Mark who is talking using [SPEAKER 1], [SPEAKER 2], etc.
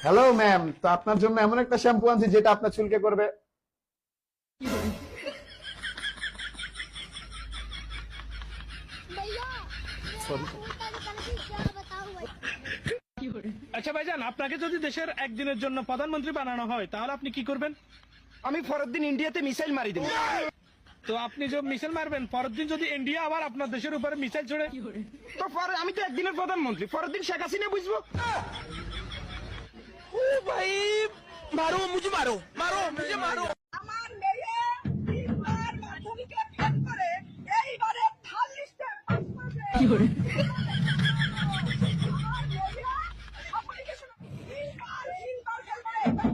[SPEAKER 1] Hello ma'am, তো আপনার জন্য এমন একটা শ্যাম্পু আনছি যেটা আপনার চুলকে করবে।
[SPEAKER 2] আচ্ছা ভাইজান, আপনাকে যদি দেশের একদিনের জন্য প্রধানমন্ত্রী বানানো হয় তাহলে আপনি কি করবেন?
[SPEAKER 3] আমি পরের দিন ইন্ডিয়াতে মিসাইল মারি দেবো।
[SPEAKER 2] তো আপনি যে মিসাইল মারবেন, পরের দিন যদি ইন্ডিয়া আবার আপনার দেশের উপরে মিসাইল ছড়ে,
[SPEAKER 3] তো পরে আমি তো একদিনের প্রধানমন্ত্রী, পরের দিন শেখ হাসিনা বুঝবো। ও ভাই, মারো মুঝে, মারো মারো মুঝে, মারো।
[SPEAKER 4] আমার মেয়ে তিনবার মাধ্যমিকে ফেল করে এইবারে থার্ড লিস্টে পাস করবে।